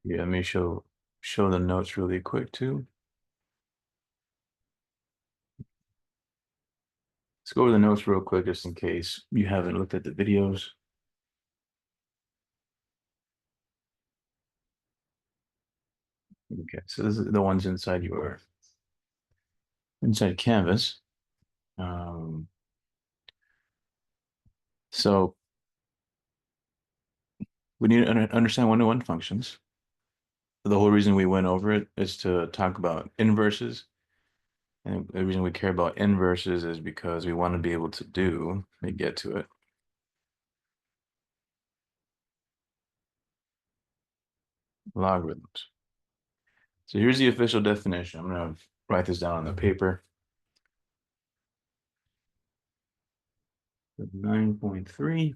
Yeah, let me show the notes really quick too. Let's go over the notes real quick just in case you haven't looked at the videos. Okay, so this is the ones inside Canvas. Um, so we need to understand one-to-one functions. The whole reason we went over it is to talk about inverses. And the reason we care about inverses is because we want to be able to let me get to it. Logarithms. So here's the official definition. I'm going to write this down on the paper. 9.3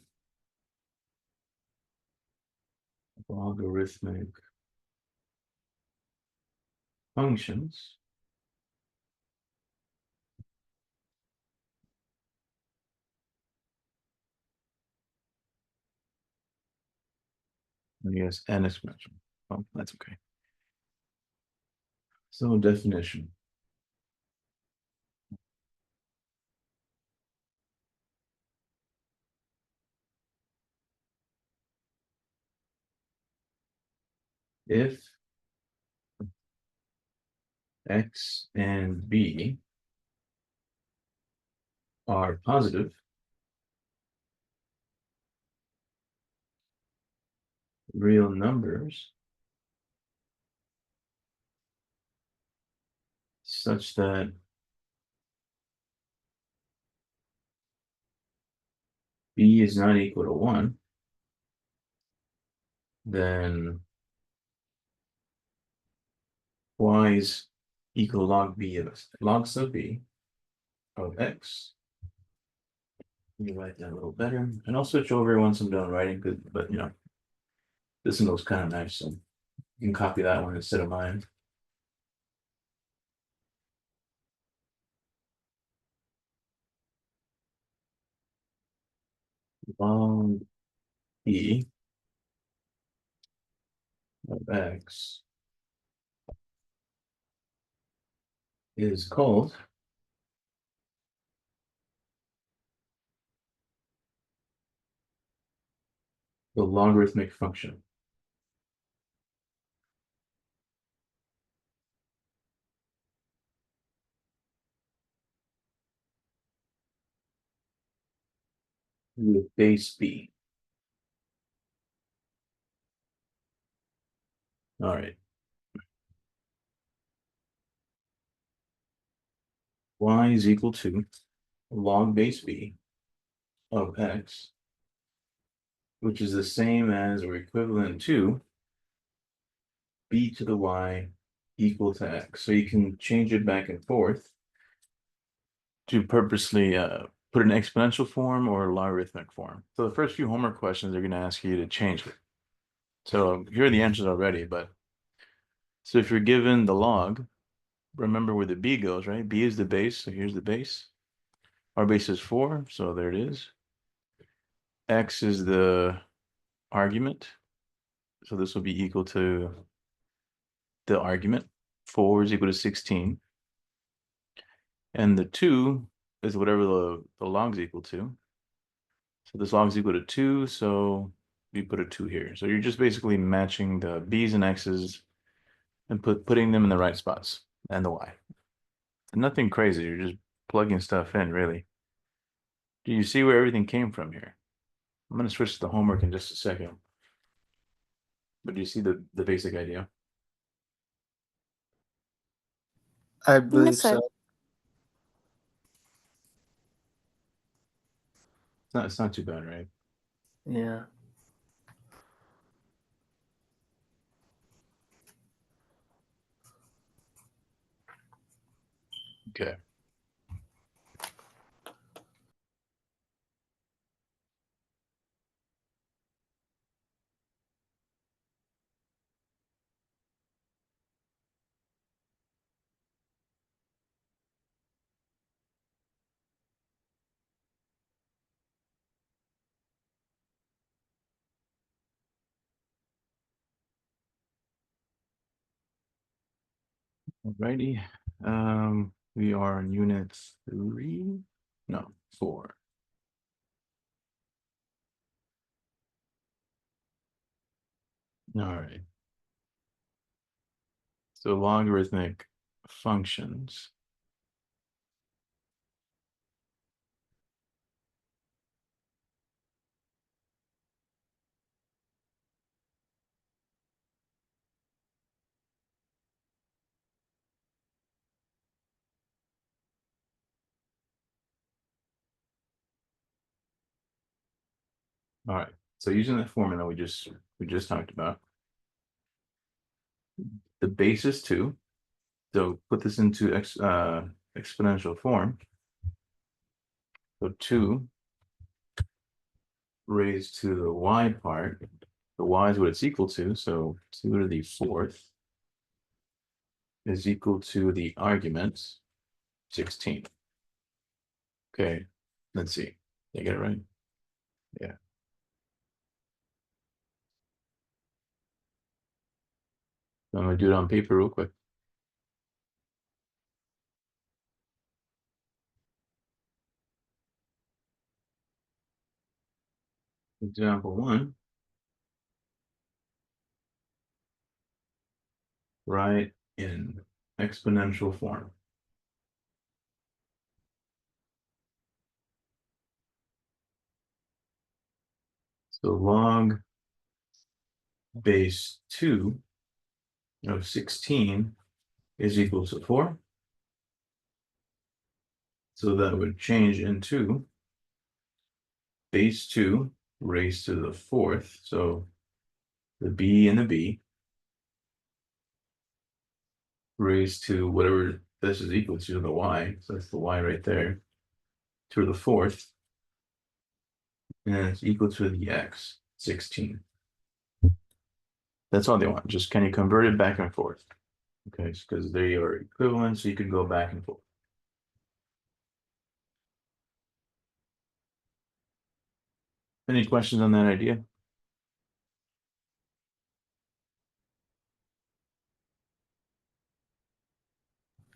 logarithmic functions. I guess n exponential. Oh, that's okay. So definition. If x and b are positive real numbers such that b is not equal to 1, then y is equal to log sub b of x. Let me write that a little better. And I'll switch over once I'm done writing, but this one looks kind of nice, so you can copy that one instead of mine. Log e of x is called the logarithmic function. With base b. All right. Y is equal to log base b of x, which is the same as or equivalent to b to the y equal to x. So you can change it back and forth to purposely put an exponential form or logarithmic form. So the first few homework questions are going to ask you to change it. So here are the answers already, but so if you're given the log, remember where the b goes, right? B is the base, so here's the base. Our base is 4, so there it is. X is the argument, so this will be equal to the argument. 4 is equal to 16. And the 2 is whatever the log is equal to. So this log is equal to 2, so we put a 2 here. So you're just basically matching the b's and x's and putting them in the right spots and the y. Nothing crazy, you're just plugging stuff in, really. Do you see where everything came from here? I'm going to switch to the homework in just a second. But do you see the basic idea? I Yes, believe sir. so. It's not too bad, right? Yeah. Okay. Alrighty. We are in unit 3. No, 4. All right. So logarithmic functions. All right. So using that formula we just talked about, the base is 2. So put this into exponential form. So 2 raised to the y part. The y is what it's equal to. So 2 to the 4th is equal to the argument 16. Okay, let's see. Did I get it right? Yeah. I'm gonna do it on paper real quick. Example 1, write in exponential form. So log base 2 of 16 is equal to 4. So that would change into base 2 raised to the 4th. So the b and the b raised to whatever this is equal to, the y. So that's the y right there, to the 4th. And it's equal to the x, 16. That's all they want. Just can you convert it back and forth? Okay, because they are equivalent, so you can go back and forth. Any questions on that idea?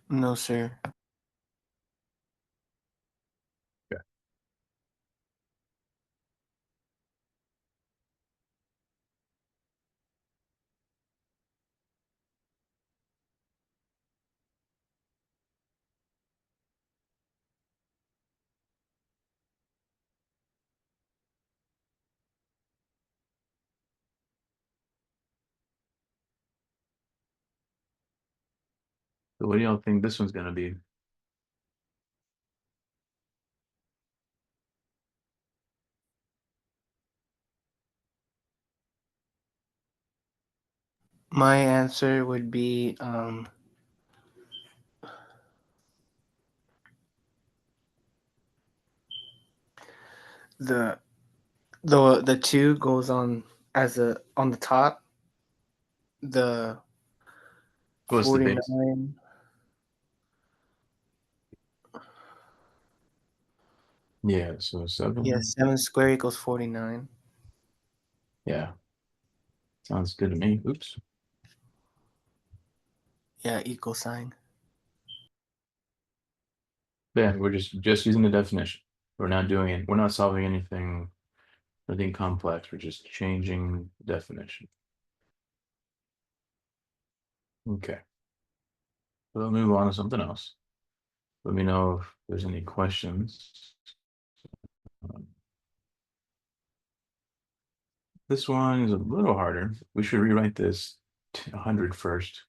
No, sir. Okay. So what do y'all think this one's gonna be? My answer would be the the 2 goes on as a on the top, the What's the base? 49. Yeah, so Yeah, 7. 7 squared equals 49. Yeah, sounds good to me. Oops. Yeah, equal sign. Yeah, we're just using the definition. We're not doing it. We're not solving anything complex. We're just changing the definition. Okay. We'll move on to something else. Let me know if there's any questions. Um, This one is a little harder. We should rewrite this to 100 first.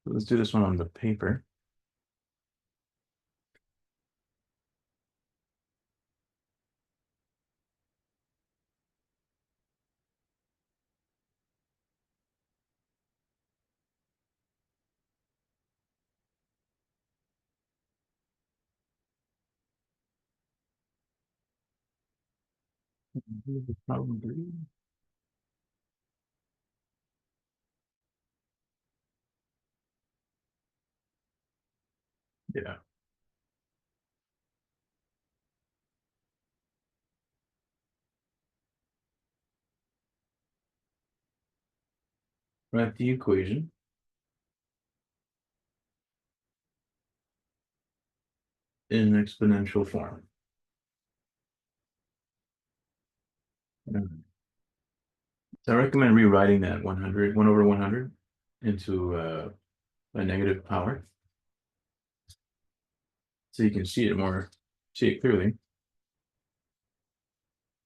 Let's do this one on the paper. Probably. Yeah. Write the equation. in exponential form. So I recommend rewriting that 100, 1 over 100 into a negative power. So you can see it clearly.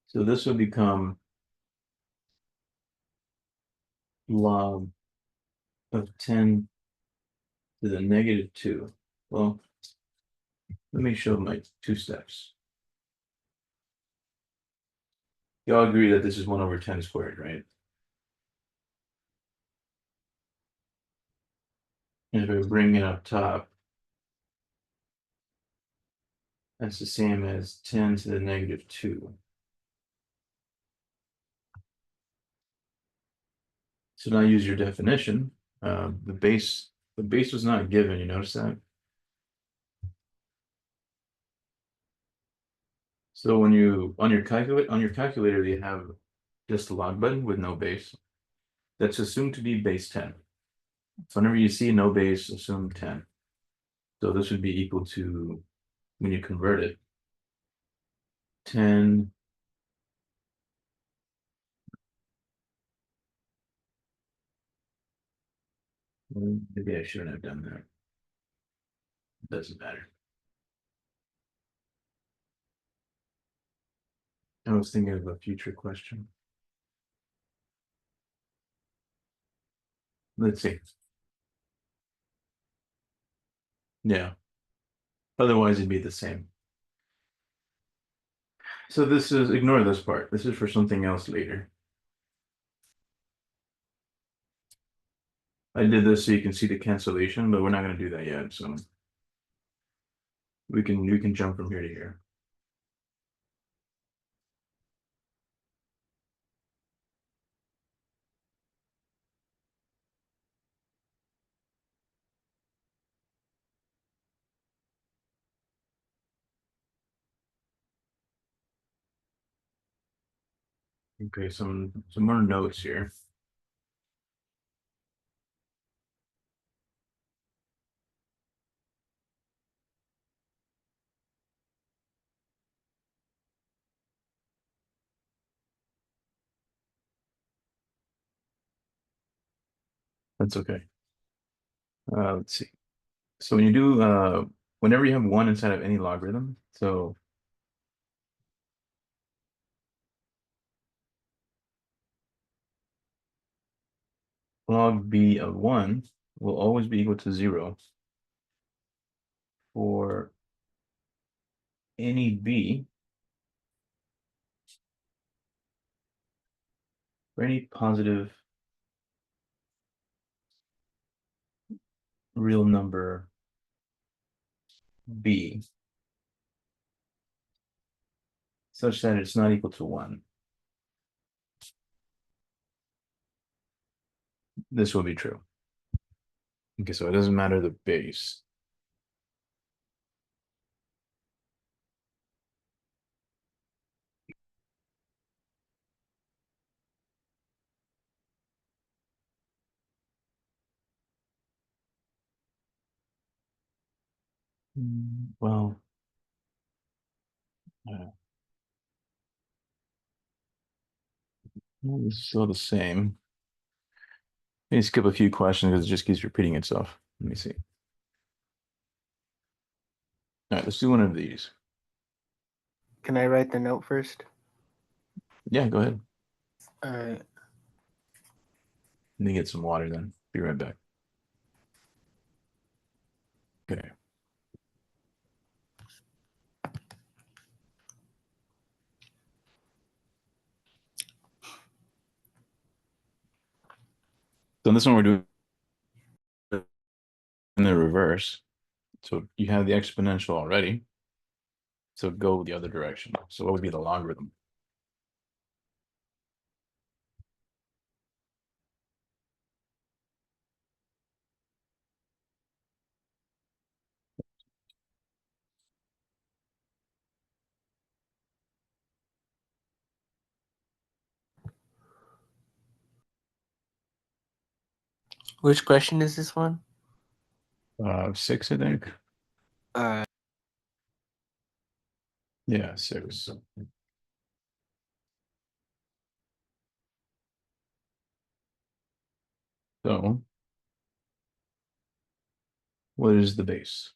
So this will become log of 10 to the negative 2. Well, let me show my 2 steps. You all agree that this is 1 over 10 squared, right? And if I bring it up top, that's the same as 10 to the negative 2. So now use your definition. The base was not given, you notice that? So when you on your calculator you have just the log button with no base. That's assumed to be base 10. So whenever you see no base, assume 10. So this would be equal to, when you convert it, 10 maybe I shouldn't have done that. It doesn't matter. I was thinking of a future question. Let's see. Yeah. Otherwise it'd be the same. So this is, ignore this part. This is for something else later. I did this so you can see the cancellation, but we're not going to do that yet. So we can jump from here to here. Okay, some more notes here. That's okay. Let's see. So when you do whenever you have 1 inside of any logarithm, so log b of 1 will always be equal to 0 for any b, for any positive real number b, such that it's not equal to 1. This will be true. Okay, so it doesn't matter the base. Well, it's still the same. Let me skip a few questions because it just keeps repeating itself. Let me see. All right, let's do one of these. Can I write the note first? Yeah, go ahead. All right. Let me get some water then. Be right back. Okay. So in this one, we're doing in the reverse. So you have the exponential already. So go the other direction. So what would be the logarithm? Which question is this one? 6, I think. Uh, Yeah, 6. So, what is the base?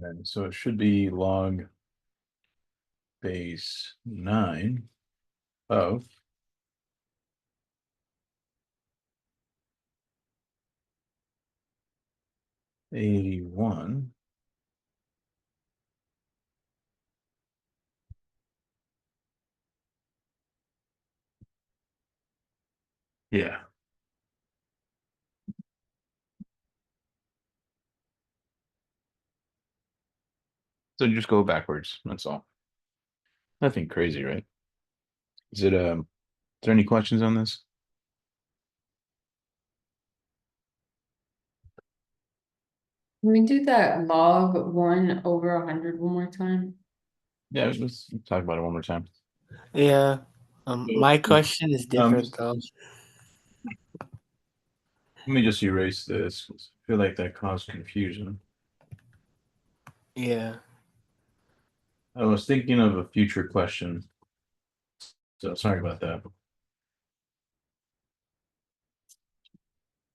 And so it should be log base 9 of 81. Yeah. So just go backwards. That's all. Nothing crazy, right? Is there any questions on this? Can we do that log 1/100 one more time? Yeah, let's talk about it one more time. Yeah. My question is different Just- though. Let me just erase this. I feel like that caused confusion. Yeah. I was thinking of a future question. So sorry about that.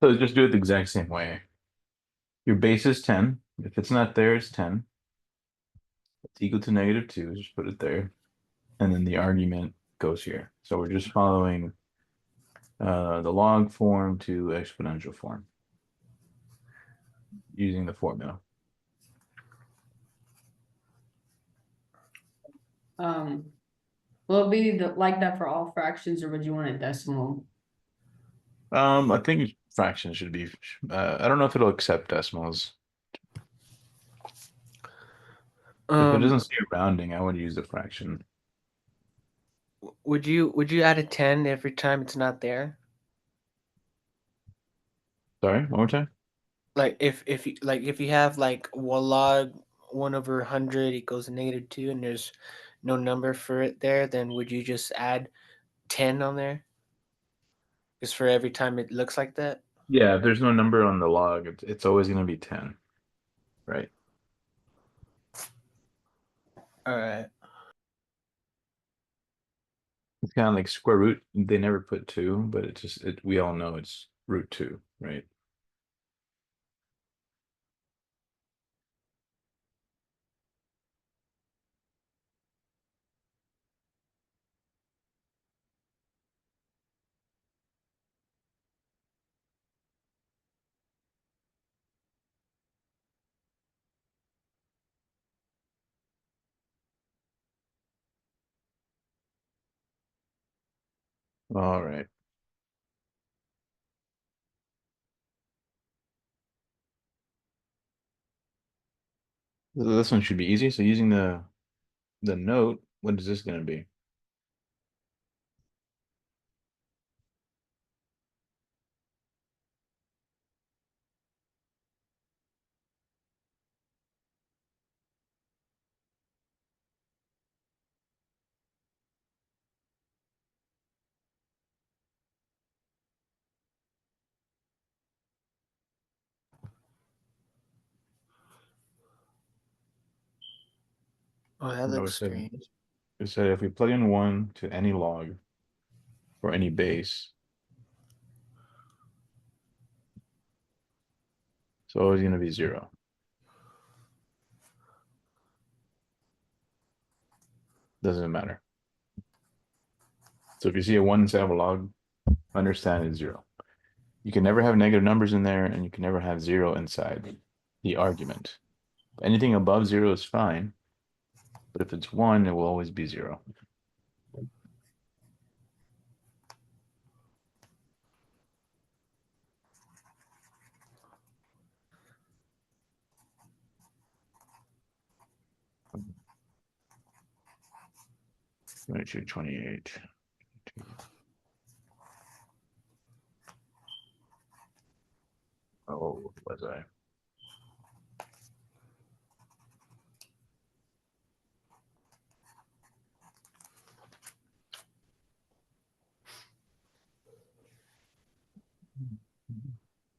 So just do it the exact same way. Your base is 10. If it's not there, it's 10. It's equal to -2. Just put it there. And then the argument goes here. So we're just following the log form to exponential form using the formula. Will it be like that for all fractions, or would you want a decimal? I think fractions should be. I don't know if it'll accept decimals. If it doesn't say rounding, I would use the fraction. Would you add a 10 every time it's not there? Sorry, one more time. Like if you have like one log 1/100 equals -2 and there's no number for it there, then would you just add 10 on there? Just for every time it looks like that? Yeah, if there's no number on the log, it's always going to be 10, right? All right. It's kind of like square root. They never put 2, but we all know it's root 2, right? All right. This one should be easy. So using the note, what is this going to be? Oh, that No, looks strange. we said if we plug in 1 to any log or any base, it's always going to be 0. Doesn't matter. So if you see a 1 inside of a log, understand it's 0. You can never have negative numbers in there, and you can never have 0 inside the argument. Anything above 0 is fine, but if it's 1, it will always be 0. 22, 28. Oh, what was I?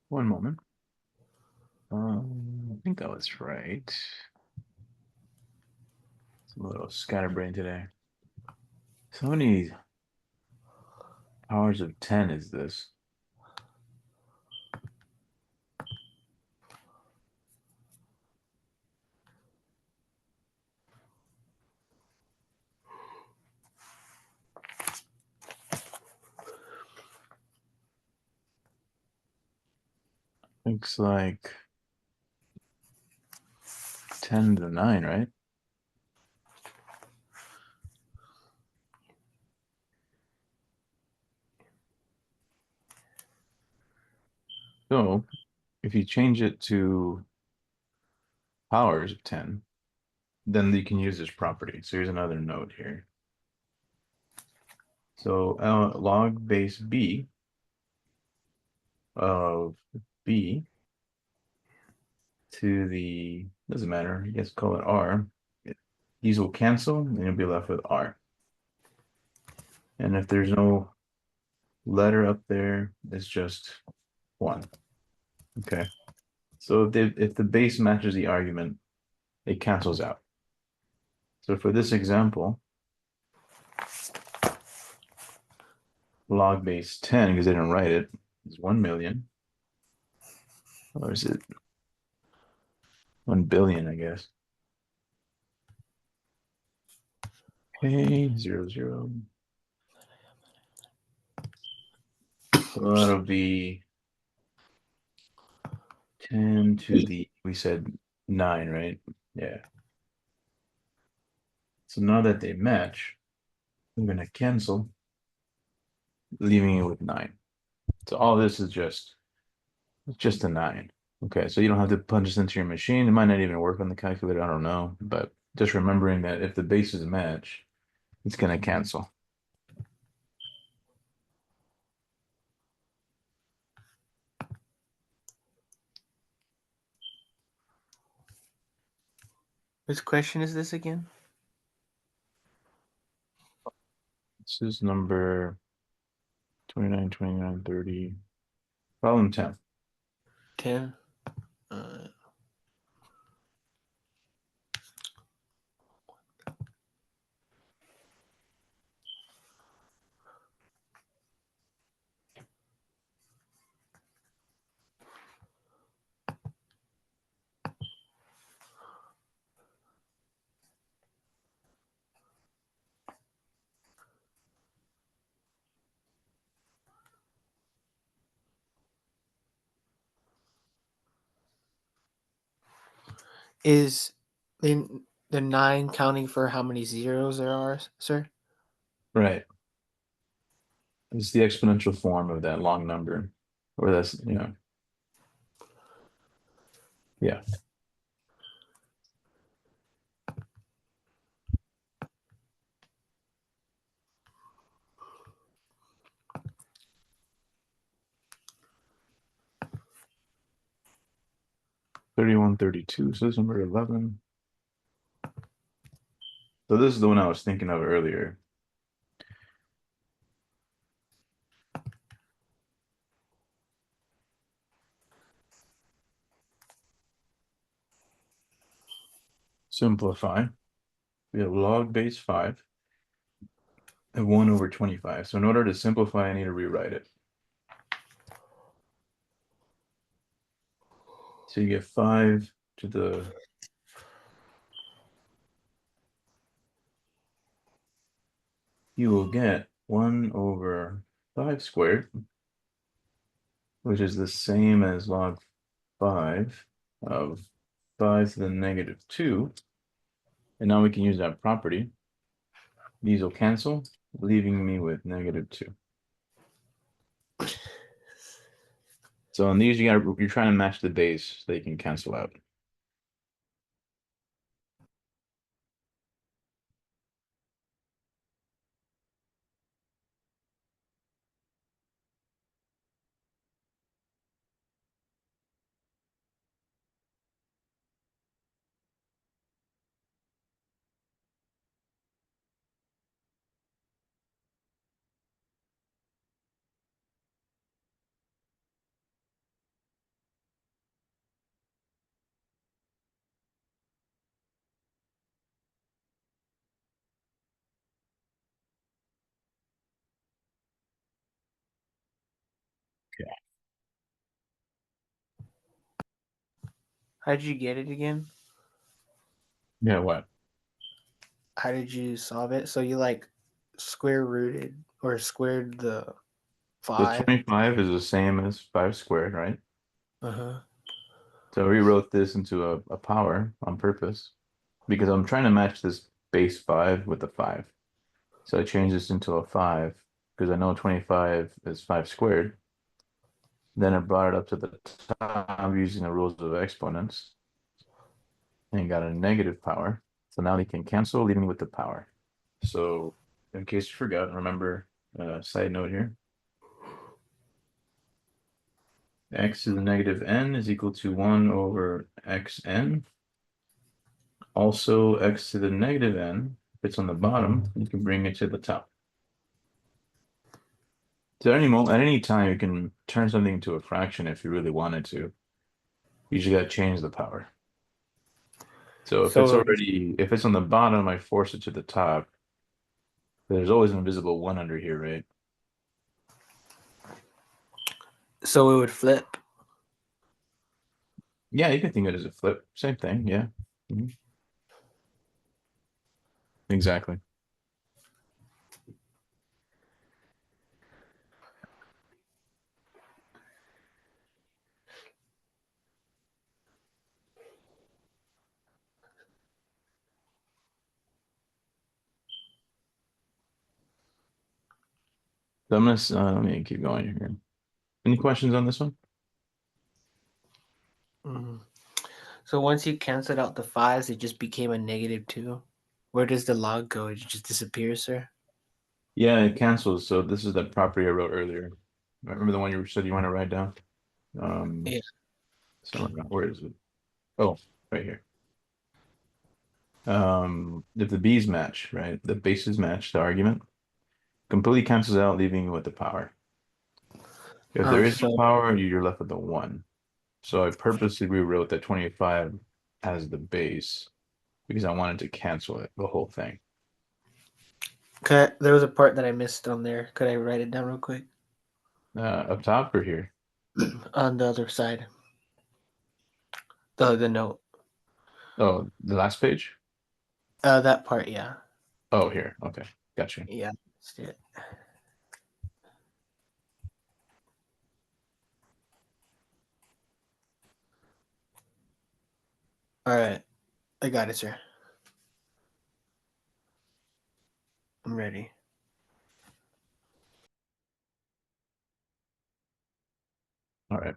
One moment. I think that was right. It's a little scatterbrained today. So many powers of 10 is this? Looks like 10 to the 9, right? So if you change it to powers of 10, then you can use this property. So here's another note here. So log base b of b to the, doesn't matter, you guys call it r. These will cancel and you'll be left with r. And if there's no letter up there, it's just 1. Okay. So if the base matches the argument, it cancels out. So for this example, log base 10, because they didn't write it, is 1 million. Or is it 1 billion, I guess. Okay, 0, 0. So that'll be 10 to the, we said 9, right? Yeah. So now that they match, I'm going to cancel, leaving it with 9. So all this is just a 9. Okay, so you don't have to punch this into your machine. It might not even work on the calculator, I don't know. But just remembering that if the bases match, it's going to cancel. Which question is this again? This is number 29, 29, 30. Problem 10. 10. Is the 9 counting for how many zeros there are, sir? Right. It's the exponential form of that long number. Or that's, yeah. Thirty-one, 32. So this is number 11. So this is the one I was thinking of earlier. Simplify. We have log base 5 and 1 over 25. So in order to simplify, I need to rewrite it. So you get 5 to the, you will get 1 over 5 squared, which is the same as log 5 of 5 to the negative 2. And now we can use that property. These will cancel, leaving me with negative 2. So on these, you're trying to match the base so they can cancel out. How did you get it again? Yeah, what? How did you solve it? So you like square rooted or squared the So 5. 25 is the same as 5 squared, right? Uh-huh. So we wrote this into a power on purpose because I'm trying to match this base 5 with the 5. So I changed this into a 5 because I know 25 is 5 squared. Then I brought it up to the top using the rules of exponents and got a negative power. So now they can cancel, leaving me with the power. So in case you forgot, remember, side note here, x to the negative n is equal to 1 over xn. Also, x to the negative n, if it's on the bottom, you can bring it to the top. So at any time, you can turn something into a fraction if you really wanted to. You just got to change the power. So So if it's on the bottom, I force it to the top. There's always an invisible 1 under here, right? so it would flip. Yeah, you can think of it as a flip. Same thing, yeah. Mhm. Exactly. So let me keep going here. Any questions on this one? Mhm. So once you canceled out the 5s, it just became a -2. Where does the log go? It just disappears, sir? Yeah, it cancels. So this is that property I wrote earlier. Remember the one you said you want to write down? Yeah. So where is it? Oh, right here. If the B's match, right? The bases match the argument, completely cancels out, leaving you with the power. If there is no So power, you're left with the 1. So I purposely rewrote that 25 as the base because I wanted to cancel it, the whole thing. there was a part that I missed on there. Could I write it down real quick? Up top or here? On the other side. The note. Oh, the last page? That part, yeah. Oh, here. Okay. Gotcha. Yeah. That's it. All right. I got it, sir. I'm ready. All right.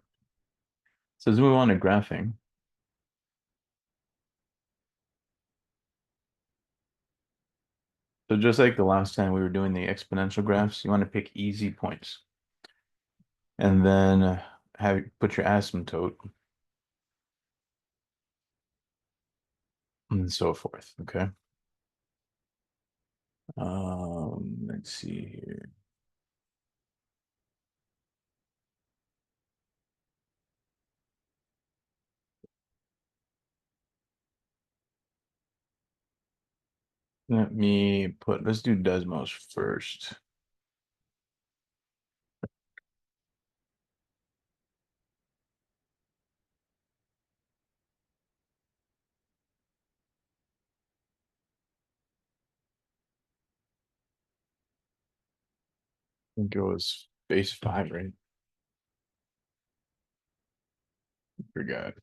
So let's move on to graphing. So just like the last time we were doing the exponential graphs, you want to pick easy points. And then put your asymptote and so forth. Okay. Let's see here. Let's do Desmos first. I think it was base 5, right? Forgot.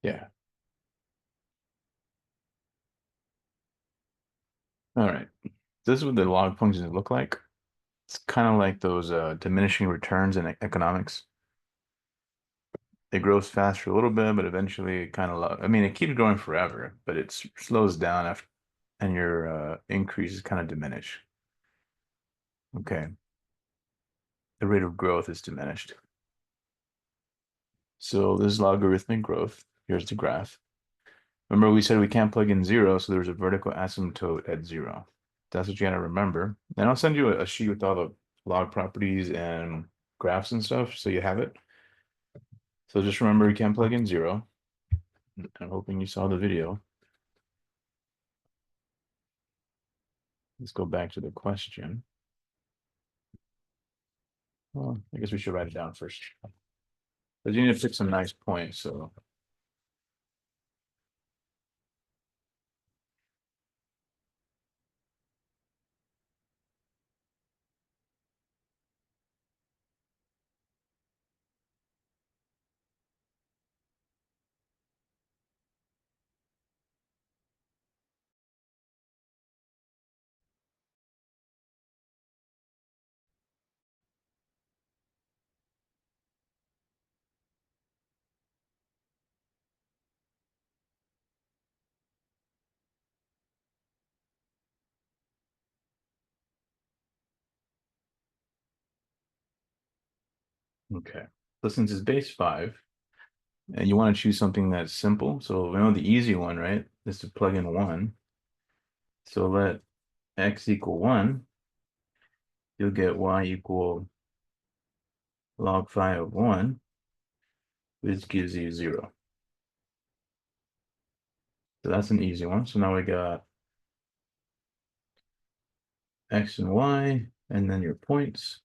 Yeah. All right. This is what the log functions look like. It's kind of like those diminishing returns in economics. It grows fast for a little bit, but eventually it kind of, I mean, it keeps growing forever, but it slows down after, and your increases kind of diminish. Okay. The rate of growth is diminished. So this is logarithmic growth. Here's the graph. Remember, we said we can't plug in 0, so there's a vertical asymptote at 0. That's what you gotta remember. And I'll send you a sheet with all the log properties and graphs and stuff, so you have it. So just remember, you can't plug in 0. I'm hoping you saw the video. Let's go back to the question. Well, I guess we should write it down first. But you need to pick some nice points, so. Okay, so since it's base 5, and you want to choose something that's simple, so we know the easy one, right, is to plug in 1. So let x equal 1, you'll get y equal log 5 of 1, which gives you 0. So that's an easy one. So now we got x and y, and then your points.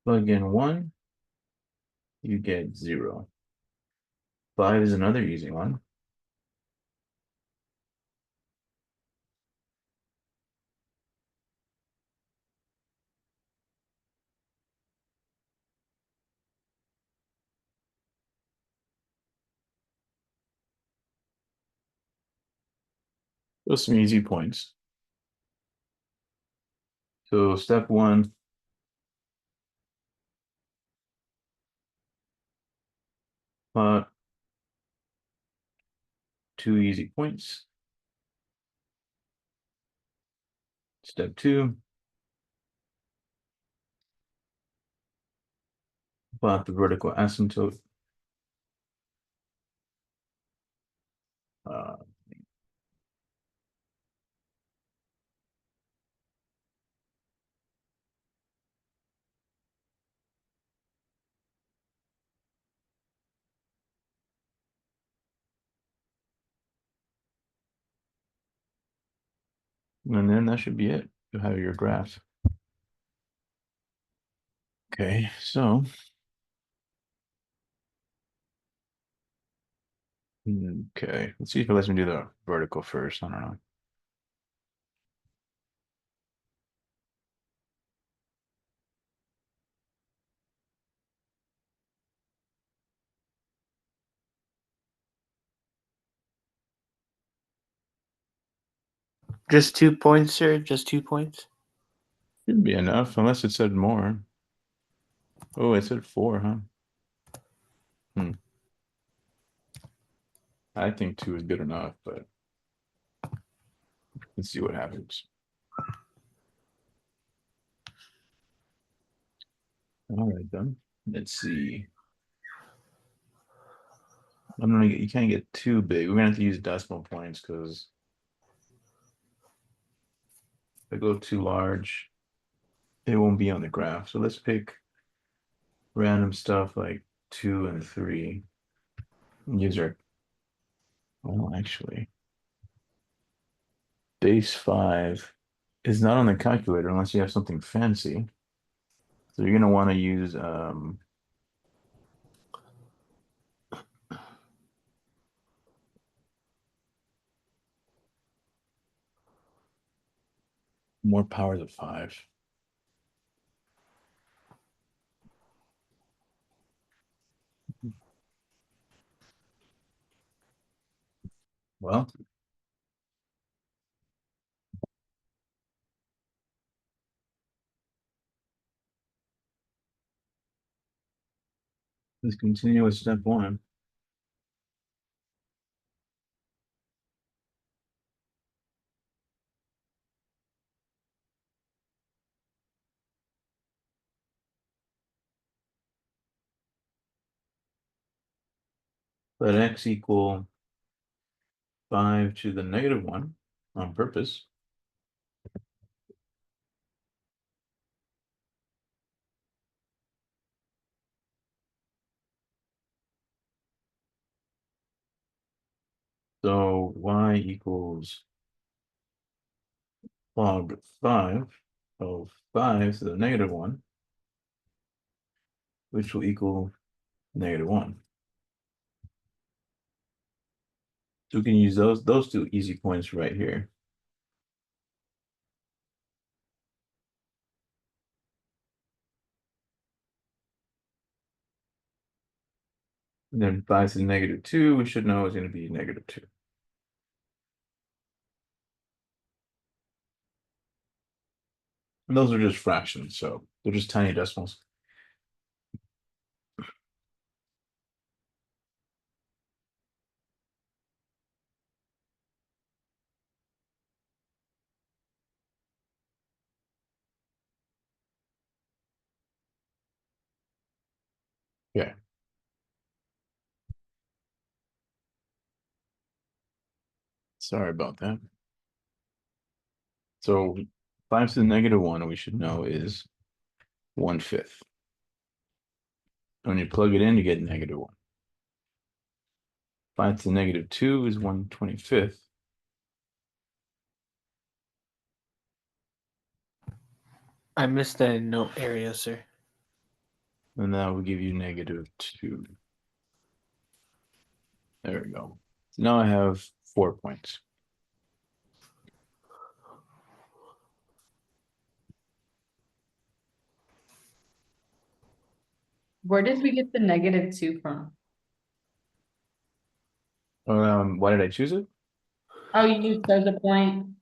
Plug in 1, you get 0. 5 is another easy one. Those some easy points. So step 1, plot 2 easy points. Step 2, plot the vertical asymptote. Uh, and then that should be it. You have your graph. Okay, so okay, let's see if it lets me do the vertical first. I don't know. Just 2 points, sir. Just 2 points. Should be enough, unless it said more. Oh, it said 4, huh? I think 2 is good enough, but let's see what happens. All right, then. Let's see. I'm gonna get, you can't get too big. We're gonna have to use decimal points because if I go too large, it won't be on the graph. So let's pick random stuff like 2 and 3. And use our, well, actually, base 5 is not on the calculator unless you have something fancy. So you're gonna want to use more powers of 5. Well, let's continue with step 1. Let x equal 5 to the -1 on purpose. So y equals log 5 of 5 to the negative 1, which will equal negative 1. So we can use those two easy points right here. And then 5 to the negative 2, we should know is going to be negative 2. And those are just fractions, so they're just tiny decimals. Yeah. Sorry about that. So 5 to the negative 1, we should know is 1/5. When you plug it in, you get negative 1. 5 to the negative 2 is 1/25. I missed the note area, sir. And that will give you negative 2. There we go. So now I have 4 points. Where did we get the -2 from? Why did I choose it? Oh, you used as a point?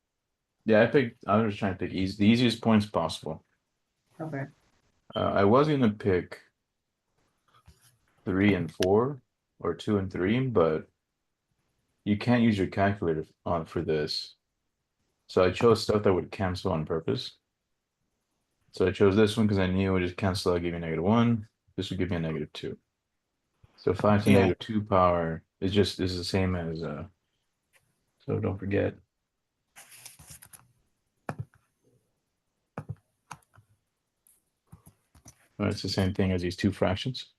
Yeah, I was trying to pick the easiest points possible. Okay. I was going to pick 3 and 4 or 2 and 3, but you can't use your calculator for this. So I chose stuff that would cancel on purpose. So I chose this one because I knew it would just cancel out, give me negative 1. This would give me a negative 2. So 5 to Yeah. negative 2 power is the same as so don't forget. It's the same thing as these two fractions.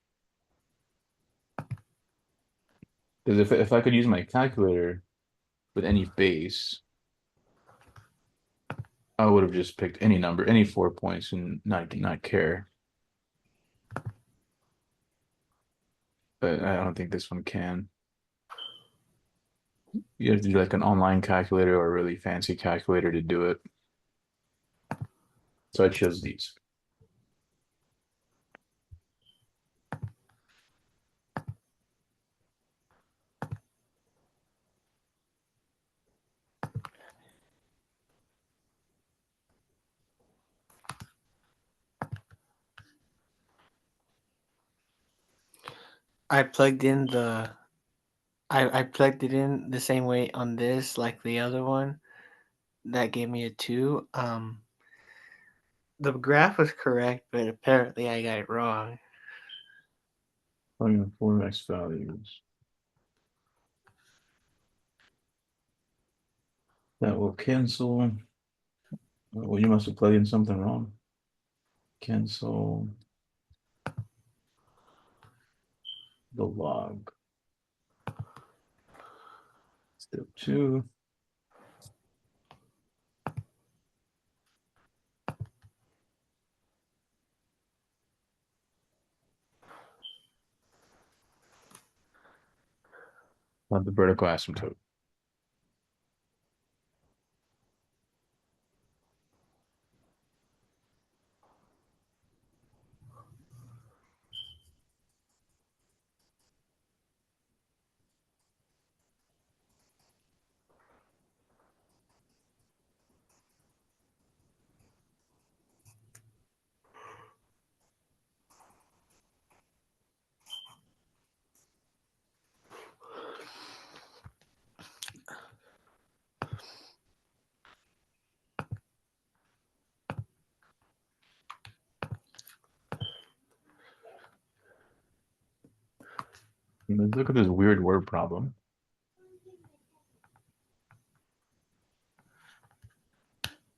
Because if I could use my calculator with any base, I would have just picked any number, any 4 points, and not care. But I don't think this one can. You have to do like an online calculator or a really fancy calculator to do it. So I chose these. I plugged in I plugged it in the same way on this like the other one. That gave me a 2. The graph was correct, but apparently I got it wrong. Plug in 4x values. That will cancel. Well, you must have plugged in something wrong. Cancel the log. Step 2. Not the vertical asymptote. Let's look at this weird word problem.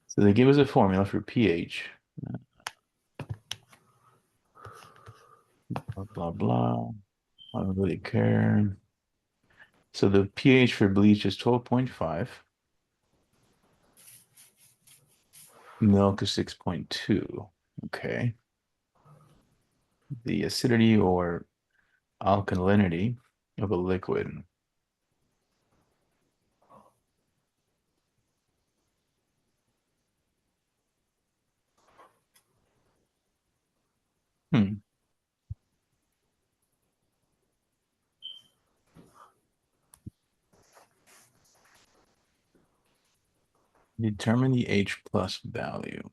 So they give us a formula for pH. Blah, blah, blah. I don't really care. So the pH for bleach is 12.5. Milk is 6.2. Okay. The acidity or alkalinity of a liquid. Hmm. Determine the H plus value.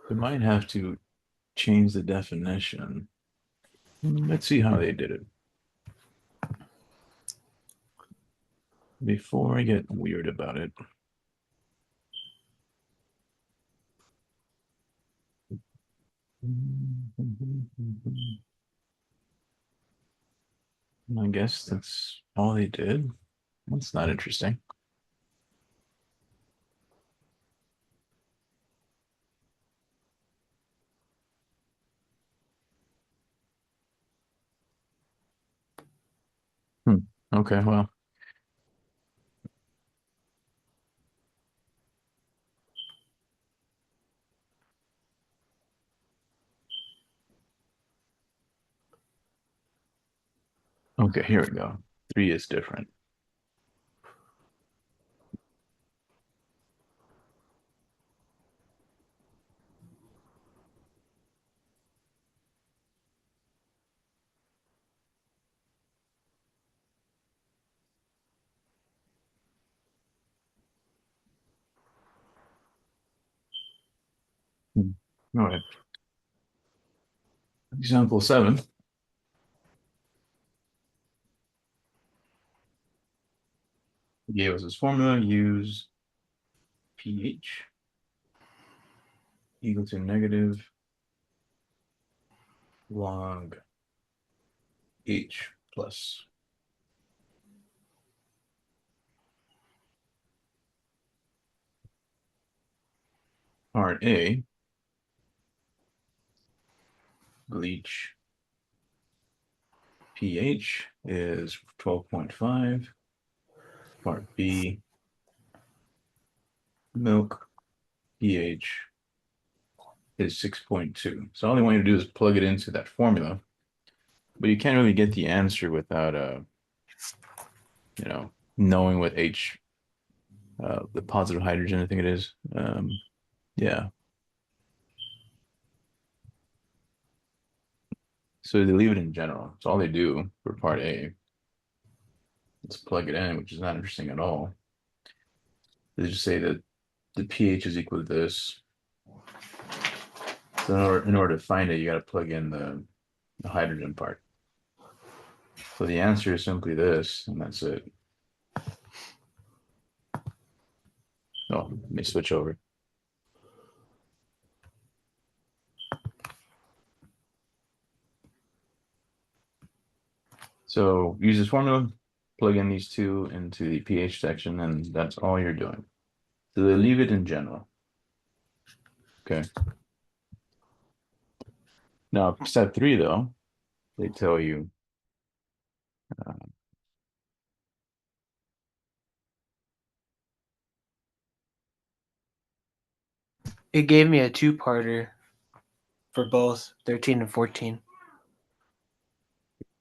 We might have to change the definition. Let's see how they did it. Before I get weird about it. I guess that's all they did. That's not interesting. Okay, well. Okay, here we go. 3 is different. All right. Example 7. He gave us this formula. Use pH equal to negative log H plus. Part A, bleach pH is 12.5. Part B, milk pH is 6.2. So all they want you to do is plug it into that formula. But you can't really get the answer without knowing what H, the positive hydrogen, I think it is. Yeah. So they leave it in general. It's all they do for part A. Let's plug it in, which is not interesting at all. They just say that the pH is equal to this. So in order to find it, you got to plug in the hydrogen part. So the answer is simply this, and that's it. Oh, let me switch over. So use this formula, plug in these two into the pH section, and that's all you're doing. So they leave it in general. Okay. Now, step 3, though, they tell you It gave me a two-parter for both 13 and 14.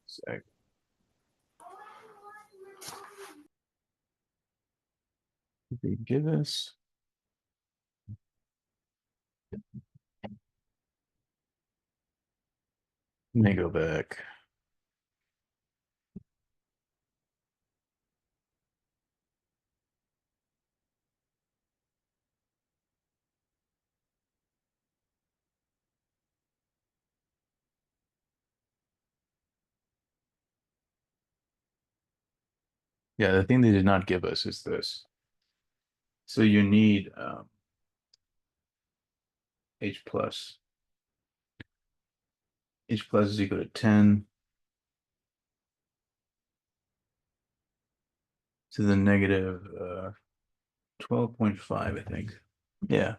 sec. They give us. Let me go back. Yeah, the thing they did not give us is this. So you need H plus. H plus is equal to 10 to the negative 12.5, I think. Yeah.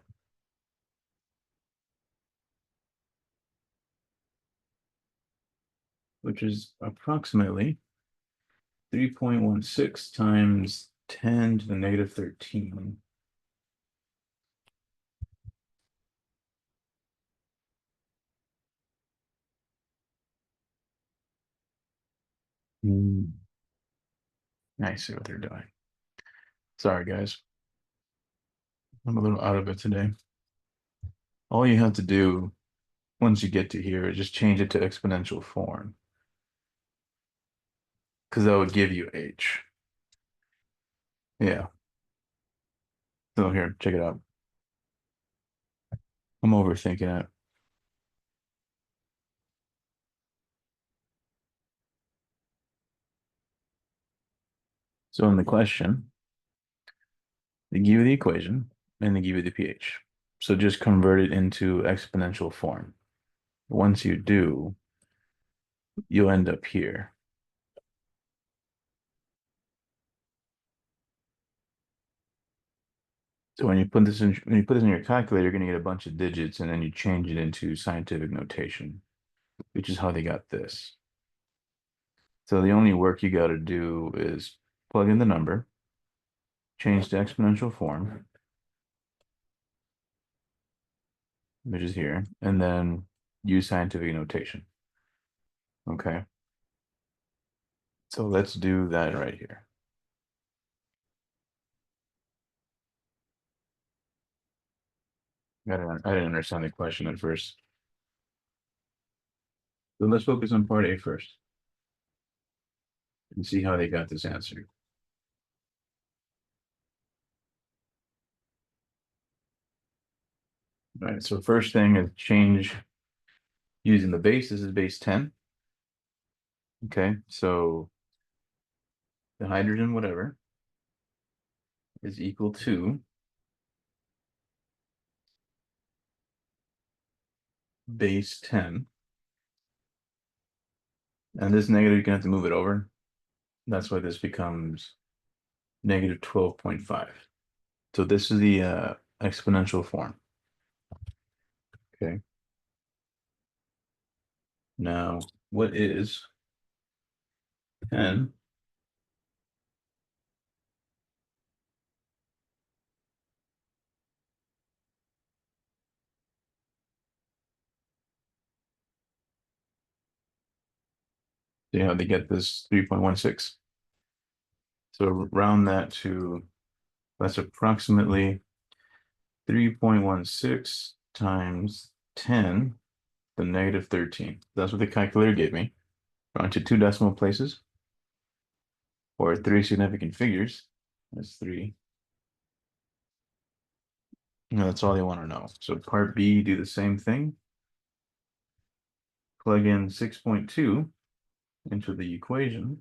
which is approximately 3.16 times 10 to the negative 13. I see what they're doing. Sorry, guys. I'm a little out of it today. All you have to do once you get to here is just change it to exponential form. Because that would give you h. Yeah. So here, check it out. I'm overthinking it. So in the question, they give you the equation and they give you the pH. So just convert it into exponential form. Once you do, you'll end up here. So when you put this in your calculator, you're gonna get a bunch of digits and then you change it into scientific notation, which is how they got this. So the only work you got to do is plug in the number, change to exponential form, which is here, and then use scientific notation. Okay. So let's do that right here. I didn't understand the question at first. So let's focus on part A first and see how they got this answer. All right, so first thing is change using the base. This is base 10. Okay, so the hydrogen, whatever, is equal to base 10. And this negative, you're gonna have to move it over. That's why this becomes negative 12.5. So this is the exponential form. Okay. Now, what is 10 see how they get this 3.16. So round that to, that's approximately 3.16 times 10 to the negative 13. That's what the calculator gave me. Round to 2 decimal places or 3 significant figures. That's 3. And that's all they want to know. So part B, do the same thing. Plug in 6.2 into the equation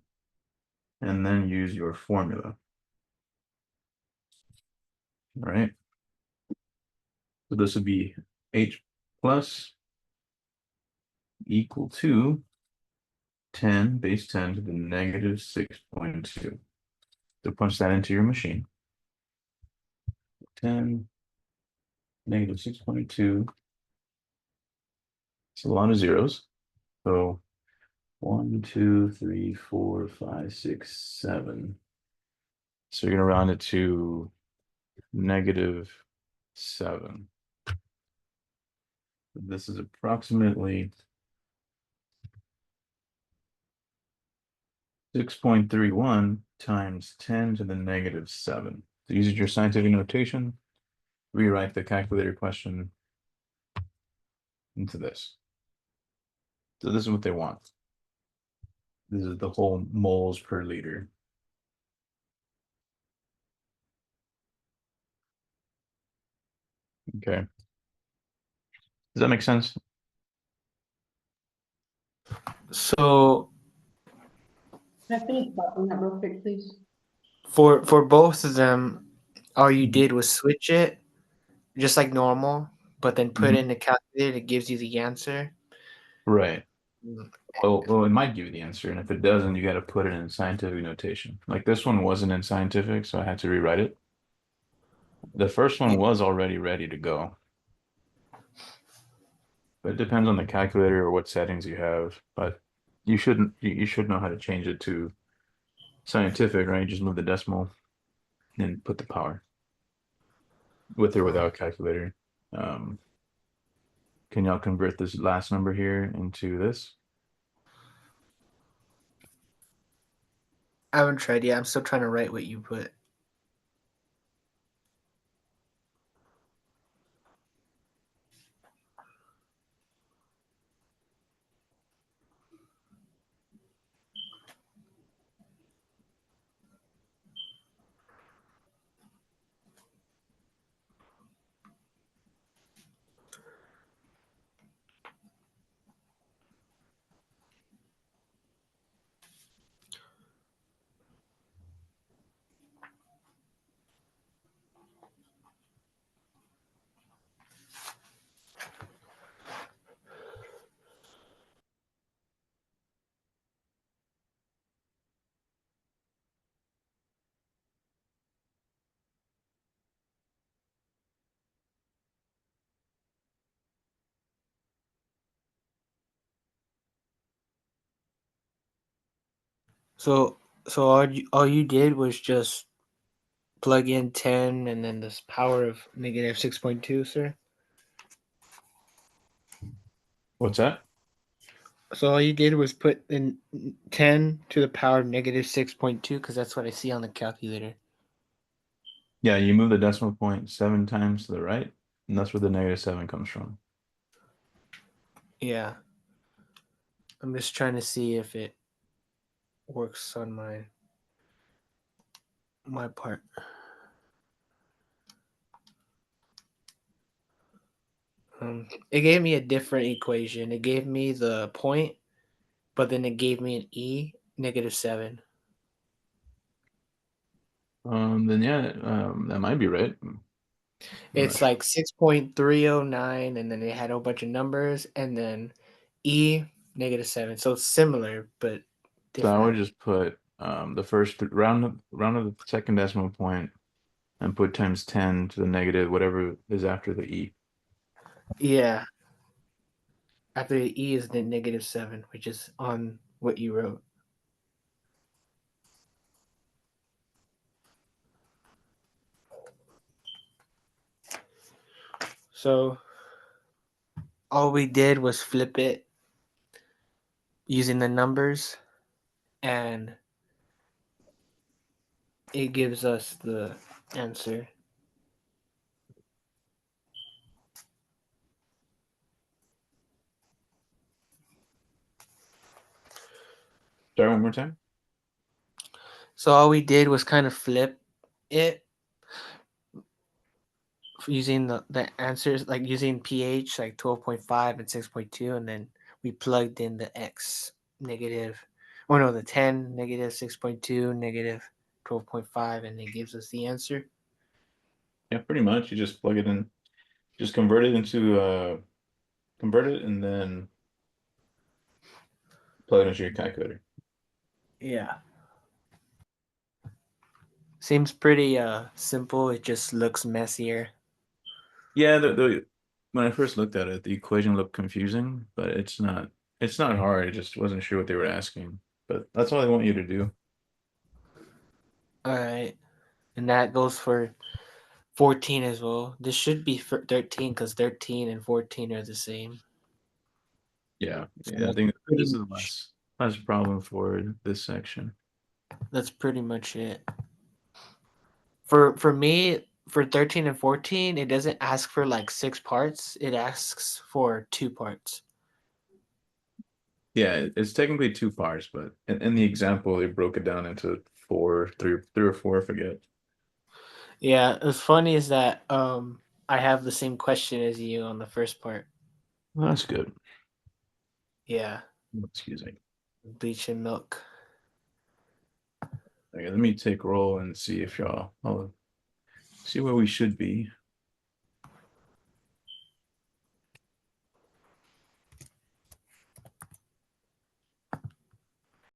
and then use your formula. All right. So this would be H plus equal to 10 base 10 to the negative 6.2. So punch that into your machine. 10 negative 6.2. It's a lot of zeros. So 1, 2, 3, 4, 5, 6, 7. So you're going to round it to negative 7. This is approximately 6.31 times 10 to the negative 7. So use your scientific notation, rewrite the calculator question into this. So this is what they want. This is the whole moles per liter. Okay. Does that make sense? So Can I finish talking that real quick, please? for both of them, all you Mhm. did was switch it just like normal, but then put Mhm. in the calculator, it gives you the answer. Right. Mm. Well, it might give you the answer, and if it doesn't, you got to put it in scientific notation. Like this one wasn't in scientific, so I had to rewrite it. The first one was already ready to go, but it depends on the calculator or what settings you have. But You shouldn't. You should know how to change it to scientific, right? Just move the decimal and put the power with or without a calculator. Um, can y'all convert this last number here into this? I haven't tried yet. I'm still trying to write what you put. So all you did was just plug in 10 and then this power of negative 6.2, sir. What's that? So all you did was put in 10 to the power of negative 6.2 because that's what I see on the calculator. Yeah, you move the decimal point 7 times to the right, and that's where the -7 comes from. Yeah. I'm just trying to see if it works on my part. It gave me a different equation. It gave me the point, but then it gave me an e -7. Then yeah, that might be right. I'm not It's sure. like 6.309, and then it had a whole bunch of numbers, and then e -7. So it's similar but So I would different. just put the first round of the second decimal point and put times 10 to the negative whatever is after the e. Yeah. After the e is the -7, which is on what you wrote. So all we did was flip it using the numbers, and it gives us the answer. Start one more time. So all we did was kind of flip it using the answers, like using pH like 12.5 and 6.2, and then we plugged in the x negative, or no, the 10 -6.2 -12.5, and it gives us the answer. Yeah, pretty much. You just plug it in, just convert it and then plug it into your calculator. Yeah. Seems pretty simple. It just looks messier. Yeah, the when I first looked at it, the equation looked confusing, but it's not hard. I just wasn't sure what they were asking. But that's all they want you to do. All right. And that goes for 14 as well. This should be for 13 because 13 and 14 are the same. Yeah, So yeah, I think pretty this is the much last problem for this section. that's pretty much it. For me, for 13 and 14, it doesn't ask for like 6 parts. It asks for 2 parts. Yeah, it's technically two parts, but in the example, they broke it down into four, three or four, I forget. Yeah, what's funny is that I have the same question as you on the first part. Well, that's good. Yeah, Excuse me. bleach and milk. Okay, let me take roll and see if y'all, I'll see where we should be.